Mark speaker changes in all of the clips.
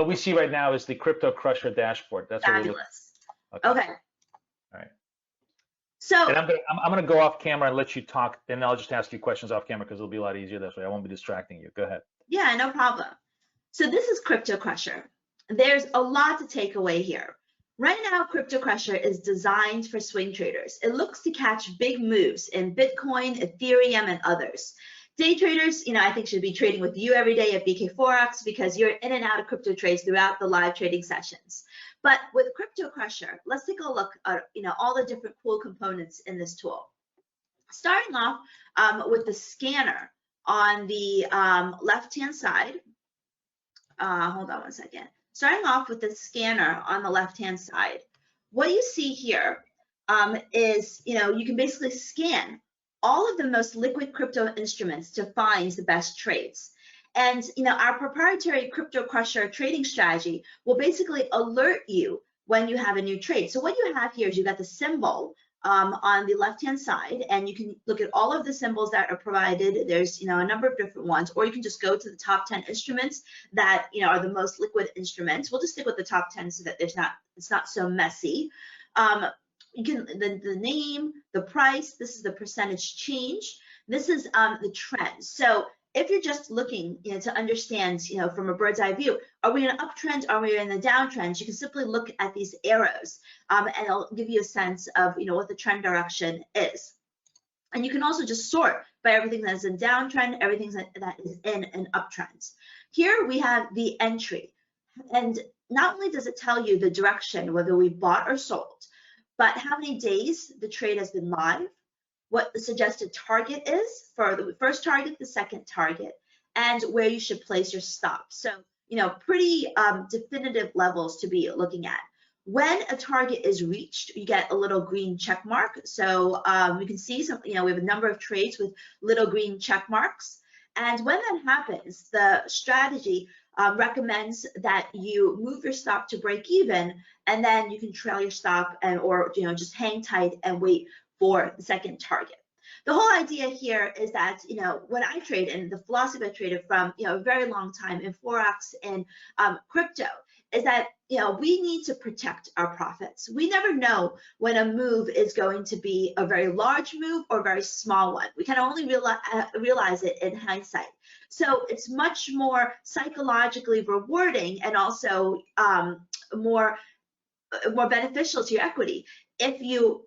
Speaker 1: what we see right now is the Crypto Crusher dashboard. That's what we're looking
Speaker 2: Fabulous. Okay.
Speaker 1: All right.
Speaker 2: So,
Speaker 1: and I'm gonna go off camera and let you talk, and I'll just ask you questions off camera because it'll be a lot easier this way. I won't be distracting you. Go ahead.
Speaker 2: yeah, no problem. So this is Crypto Crusher. There's a lot to take away here. Right now, Crypto Crusher is designed for swing traders. It looks to catch big moves in Bitcoin, Ethereum, and others. Day traders, I think should be trading with you every day at BK4X because you're in and out of crypto trades throughout the live trading sessions. But with Crypto Crusher, let's take a look at all the different cool components in this tool. Starting off with the scanner on the left-hand side. Hold on one second. Starting off with the scanner on the left-hand side, what you see here is, you can basically scan all of the most liquid crypto instruments to find the best trades. And, our proprietary Crypto Crusher trading strategy will basically alert you when you have a new trade. So what you have here is you got the symbol on the left-hand side, and you can look at all of the symbols that are provided. There's, a number of different ones, or you can just go to the top 10 instruments that, are the most liquid instruments. We'll just stick with the top 10 so that it's not so messy. You can, the name, the price, this is the percentage change. This is the trend. So if you're just looking, to understand, from a bird's eye view, are we in an uptrend? Are we in a downtrend? You can simply look at these arrows, and it'll give you a sense of, what the trend direction is. And you can also just sort by everything that is in downtrend, everything that is in an uptrend. Here we have the entry, and not only does it tell you the direction, whether we bought or sold, but how many days the trade has been live, what the suggested target is for the first target, the second target, and where you should place your stop. So, pretty definitive levels to be looking at. When a target is reached, you get a little green check mark. So you can see some, we have a number of trades with little green check marks. And when that happens, the strategy recommends that you move your stop to break even, and then you can trail your stop or just hang tight and wait for the second target. The whole idea here is that, when I trade, and the philosophy I traded from, a very long time in Forex and crypto, is that, we need to protect our profits. We never know when a move is going to be a very large move or a very small one. We can only realize it in hindsight. So it's much more psychologically rewarding and also more beneficial to your equity if you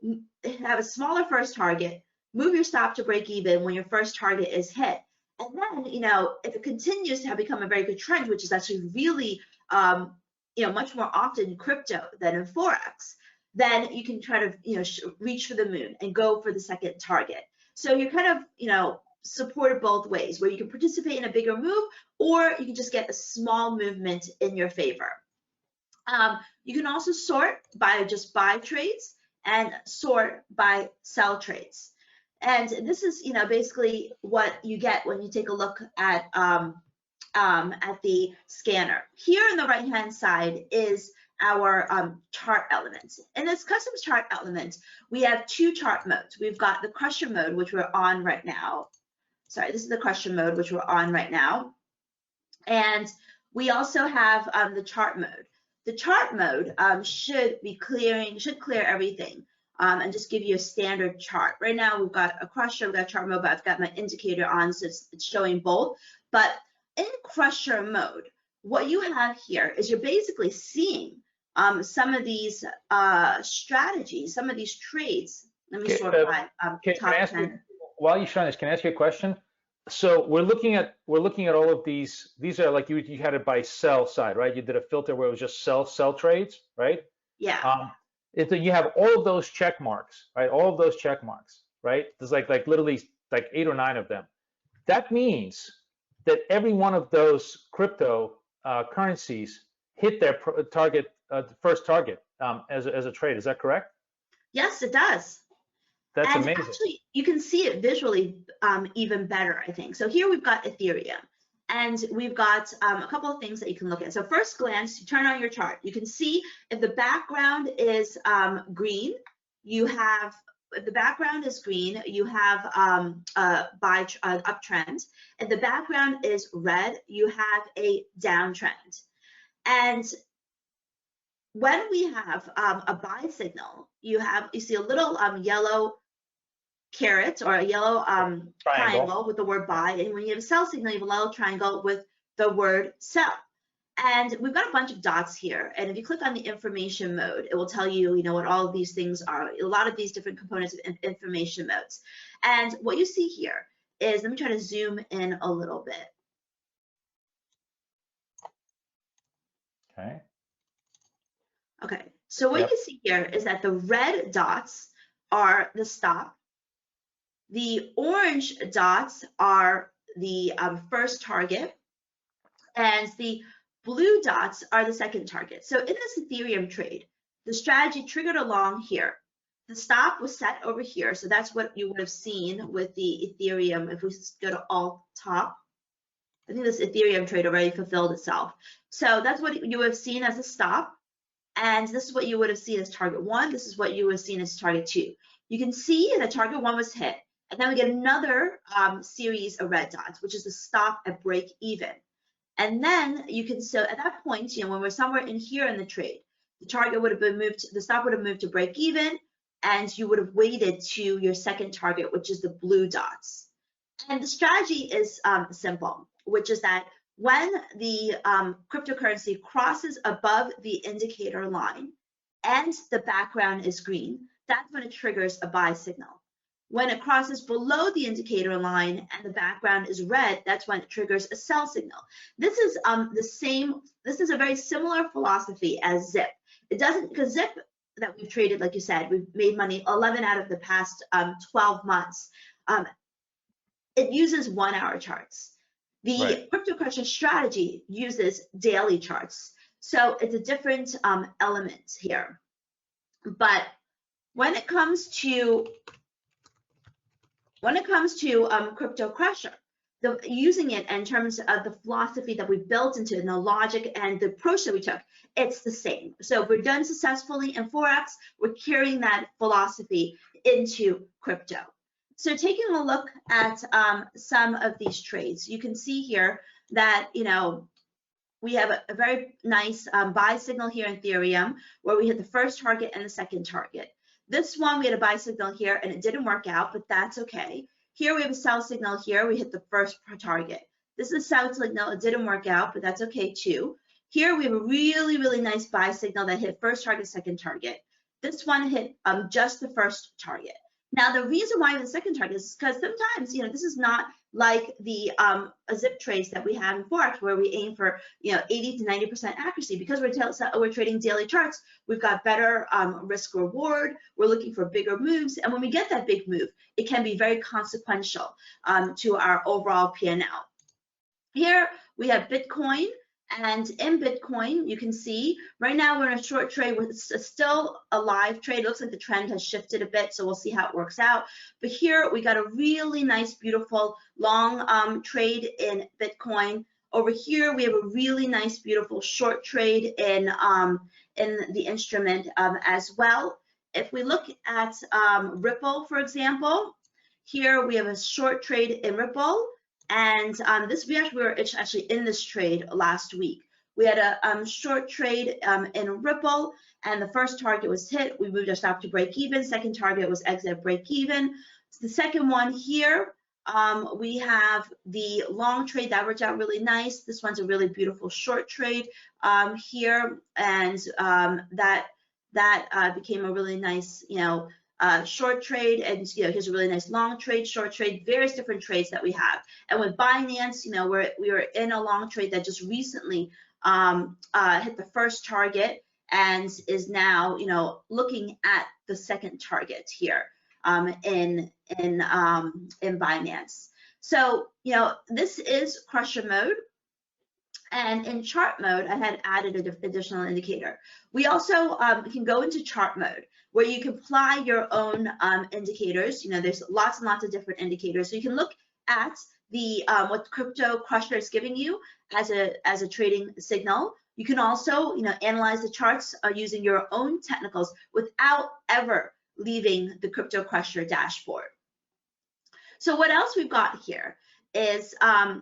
Speaker 2: have a smaller first target, move your stop to break even when your first target is hit. And then, if it continues to have become a very good trend, which is actually really, much more often in crypto than in Forex, then you can try to, reach for the moon and go for the second target. So you're kind of, supported both ways, where you can participate in a bigger move, or you can just get a small movement in your favor. You can also sort by just buy trades and sort by sell trades. And this is, basically what you get when you take a look at the scanner. Here on the right-hand side is our chart element. In this custom chart element, we have two chart modes. We've got the crusher mode, which we're on right now. Sorry, this is the crusher mode, which we're on right now. And we also have the chart mode. The chart mode should clear everything and just give you a standard chart. Right now we've got a crusher, we've got chart mode, but I've got my indicator on, so it's showing both. But in crusher mode, what you have here is you're basically seeing some of these strategies, some of these trades. Let me sort by top 10.
Speaker 1: While you're showing this, can I ask you a question? So we're looking at all of these. These are like you had it by sell side, right? You did a filter where it was just sell trades, right?
Speaker 2: Yeah.
Speaker 1: You have all of those check marks, right? All of those check marks, right? There's like literally like 8 or 9 of them. That means that every one of those crypto currencies hit their target, first target as a trade. Is that correct?
Speaker 2: Yes, it does.
Speaker 1: That's
Speaker 2: and
Speaker 1: amazing.
Speaker 2: Actually, you can see it visually even better, I think. So here we've got Ethereum, and we've got a couple of things that you can look at. So first glance, you turn on your chart. You can see if the background is green, if the background is green, you have uptrend. If the background is red, you have a downtrend. And when we have a buy signal, you see a little yellow caret or a yellow triangle with the word buy, and when you have a sell signal, you have a little triangle with the word sell. And we've got a bunch of dots here, and if you click on the information mode, it will tell you, what all of these things are, a lot of these different components of information modes. And what you see here is, let me try to zoom in a little bit. Okay, so what you see here is that the red dots are the stop. The orange dots are the first target, and the blue dots are the second target. So in this Ethereum trade, the strategy triggered along here. The stop was set over here, so that's what you would have seen with the Ethereum. If we go to alt top, I think this Ethereum trade already fulfilled itself. So that's what you would have seen as a stop, and this is what you would have seen as target 1. This is what you would have seen as target 2. You can see that target 1 was hit, and then we get another series of red dots, which is the stop at break even. And then you can, so at that point, when we're somewhere in here in the trade, the target would have been moved, the stop would have moved to break even, and you would have waited to your second target, which is the blue dots. And the strategy is simple, which is that when the cryptocurrency crosses above the indicator line and the background is green, that's when it triggers a buy signal. When it crosses below the indicator line and the background is red, that's when it triggers a sell signal. This is this is a very similar philosophy as ZIP. It doesn't, because ZIP that we've traded, like you said, we've made money 11 out of the past 12 months. It uses 1-hour charts. The cryptocurrency strategy uses daily charts. So it's a different element here. But when it comes to Crypto Crusher, using it in terms of the philosophy that we built into it and the logic and the approach that we took, it's the same. So if we're done successfully in Forex, we're carrying that philosophy into crypto. So taking a look at some of these trades, you can see here that, we have a very nice buy signal here in Ethereum, where we hit the first target and the second target. This one, we had a buy signal here and it didn't work out, but that's okay. Here we have a sell signal here, we hit the first target. This is a sell signal, it didn't work out, but that's okay too. Here we have a really, really nice buy signal that hit first target, second target. This one hit just the first target. Now, the reason why the second target is because sometimes, this is not like the ZIP trades that we have in Forex, where we aim for, 80 to 90% accuracy. Because we're trading daily charts, we've got better risk reward. We're looking for bigger moves. And when we get that big move, it can be very consequential to our overall P&L. Here we have Bitcoin. And in Bitcoin, you can see right now we're in a short trade with still a live trade. It looks like the trend has shifted a bit, so we'll see how it works out. But here we got a really nice, beautiful long trade in Bitcoin. Over here, we have a really nice, beautiful short trade in the instrument as well. If we look at Ripple, for example, here we have a short trade in Ripple. And we were actually in this trade last week. We had a short trade in Ripple, and the first target was hit. We moved our stop to break even. Second target was exit break even. So the second one here, we have the long trade that worked out really nice. This one's a really beautiful short trade here, and that became a really nice, short trade, and here's a really nice long trade, short trade, various different trades that we have. And with Binance, we were in a long trade that just recently hit the first target and is now, looking at the second target here in Binance. So, this is Crusher mode. And in chart mode, I had added an additional indicator. We also can go into chart mode, where you can apply your own indicators. There's lots and lots of different indicators. So you can look at the what Crypto Crusher is giving you as a trading signal. You can also, analyze the charts using your own technicals without ever leaving the Crypto Crusher dashboard. So what else we've got here is on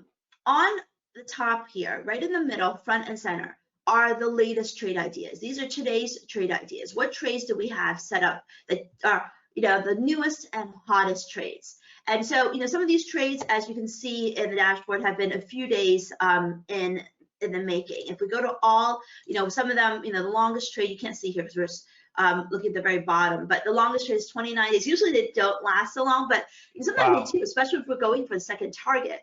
Speaker 2: the top here, right in the middle, front and center, are the latest trade ideas. These are today's trade ideas. What trades do we have set up that are, the newest and hottest trades? And so, some of these trades, as you can see in the dashboard, have been a few days in the making. If we go to all, some of them, the longest trade you can't see here because we're looking at the very bottom, but the longest trade is 29 days. Usually they don't last so long, but sometimes they do, especially if we're going for the second target.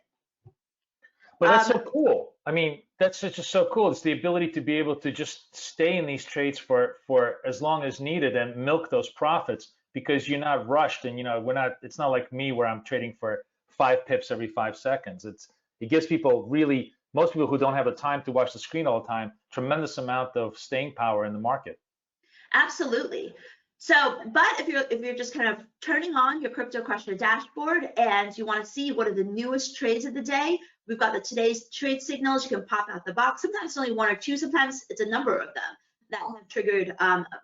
Speaker 1: But that's so cool. I mean, that's just so cool. It's the ability to be able to just stay in these trades for as long as needed and milk those profits because you're not rushed and it's not like me where I'm trading for 5 pips every 5 seconds. It gives people most people who don't have the time to watch the screen all the time, tremendous amount of staying power in the market.
Speaker 2: Absolutely. So, but if you're just kind of turning on your Crypto Crusher dashboard and you want to see what are the newest trades of the day, we've got the today's trade signals. You can pop out the box. Sometimes it's only 1 or 2. Sometimes it's a number of them that have triggered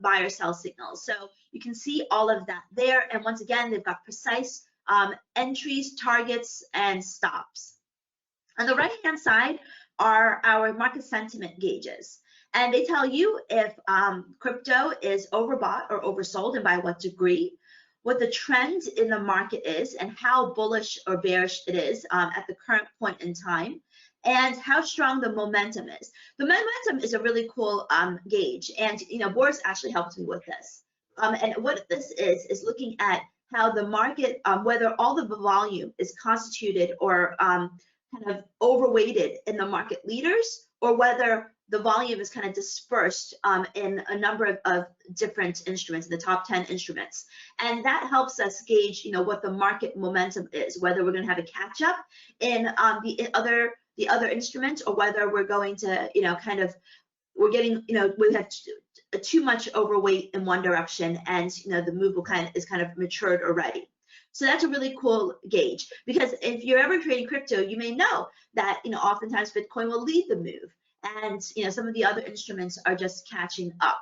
Speaker 2: buy or sell signals. So you can see all of that there. And once again, they've got precise entries, targets, and stops. On the right-hand side are our market sentiment gauges. And they tell you if crypto is overbought or oversold and by what degree, what the trend in the market is and how bullish or bearish it is at the current point in time, and how strong the momentum is. The momentum is a really cool gauge, and Boris actually helped me with this. And what this is looking at how the market, whether all of the volume is constituted or kind of overweighted in the market leaders, or whether the volume is kind of dispersed in a number of different instruments, the top 10 instruments. And that helps us gauge, what the market momentum is, whether we're going to have a catch up in the other instruments, or whether we're going to, we're getting, we have too much overweight in one direction, and the move is kind of matured already. So that's a really cool gauge, because if you're ever trading crypto, you may know that oftentimes Bitcoin will lead the move, and some of the other instruments are just catching up.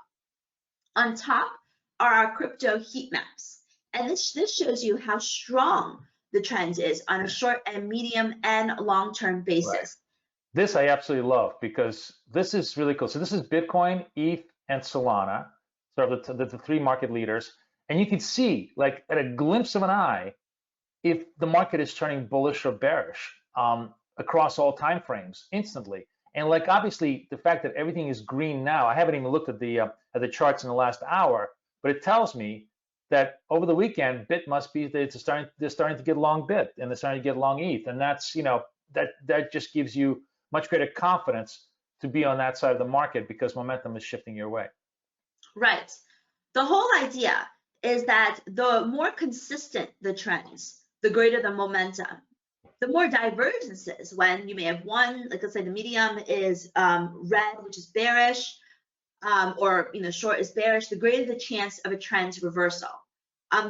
Speaker 2: On top are our crypto heat maps, and this shows you how strong the trend is on a short and medium and long-term basis.
Speaker 1: Right. This I absolutely love because this is really cool. So this is Bitcoin, ETH, and Solana, sort of the 3 market leaders. And you can see, like at a glimpse of an eye, if the market is turning bullish or bearish across all time frames instantly. And like obviously the fact that everything is green now, I haven't even looked at the charts in the last hour, but it tells me that over the weekend, Bit must be they're starting to get long Bit and they're starting to get long ETH, and that's that just gives you much greater confidence to be on that side of the market because momentum is shifting your way.
Speaker 2: Right. The whole idea is that the more consistent the trends, the greater the momentum. The more divergences, when you may have one, like let's say the medium is red, which is bearish, or short is bearish, the greater the chance of a trend reversal.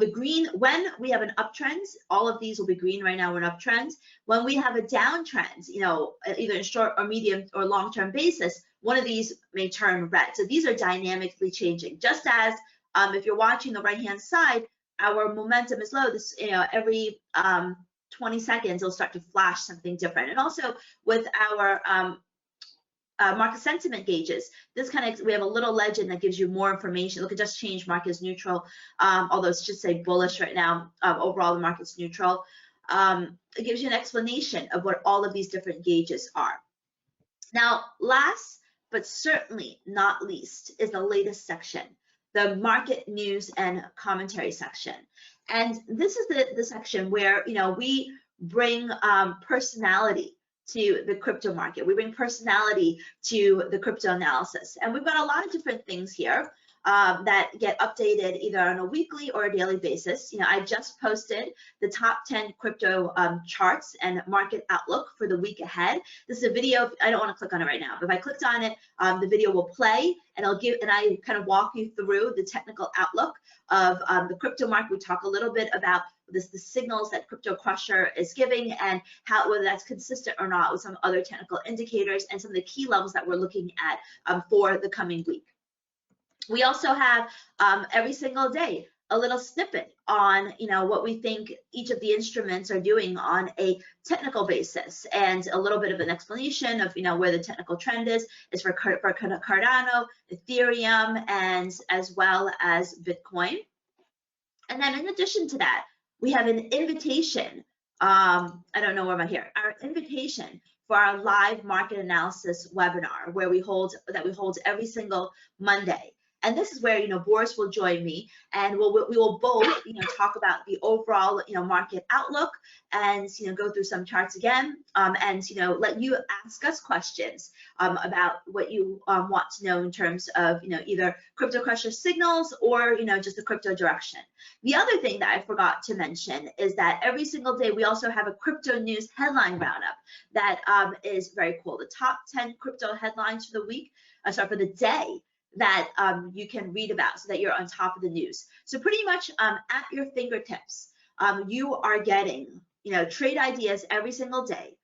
Speaker 2: The green, when we have an uptrend, all of these will be green. Right now we're in uptrend. When we have a downtrend, either in short or medium or long-term basis, one of these may turn red. So these are dynamically changing. Just as if you're watching the right-hand side, our momentum is low. This, every 20 seconds, it'll start to flash something different. And also with our market sentiment gauges, this we have a little legend that gives you more information. Look, it just changed market is neutral, although it should say bullish right now. Overall, the market's neutral. It gives you an explanation of what all of these different gauges are. Now, last but certainly not least is the latest section, the market news and commentary section. And this is the section where we bring personality to the crypto market. We bring personality to the crypto analysis. And we've got a lot of different things here that get updated either on a weekly or a daily basis. I just posted the top 10 crypto charts and market outlook for the week ahead. This is a video. I don't want to click on it right now, but if I clicked on it, the video will play, and I kind of walk you through the technical outlook of the crypto market. We talk a little bit about the signals that Crypto Crusher is giving and whether that's consistent or not with some other technical indicators and some of the key levels that we're looking at for the coming week. We also have every single day a little snippet on, what we think each of the instruments are doing on a technical basis, and a little bit of an explanation of, where the technical trend is for Cardano, Ethereum, and as well as Bitcoin. And then in addition to that, we have an invitation. I don't know where I'm here. Our invitation for our live market analysis webinar, where we hold every single Monday. And this is where, Boris will join me, and we will both, talk about the overall, market outlook, and, go through some charts again, and, let you ask us questions about what you want to know in terms of, either Crypto Crusher signals or, just the crypto direction. The other thing that I forgot to mention is that every single day we also have a crypto news headline roundup that is very cool. The top 10 crypto headlines for the week, for the day, that you can read about, so that you're on top of the news. So pretty much at your fingertips, you are getting, trade ideas every single day,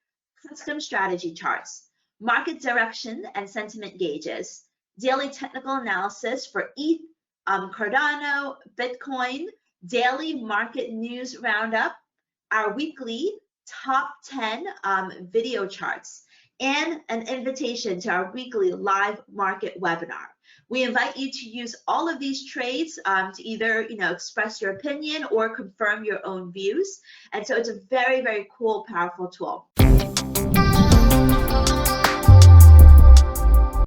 Speaker 2: custom strategy charts, market direction and sentiment gauges, daily technical analysis for ETH, Cardano, Bitcoin, daily market news roundup, our weekly top 10 video charts, and an invitation to our weekly live market webinar. We invite you to use all of these trades to either, express your opinion or confirm your own views. And so it's a very, very cool, powerful tool.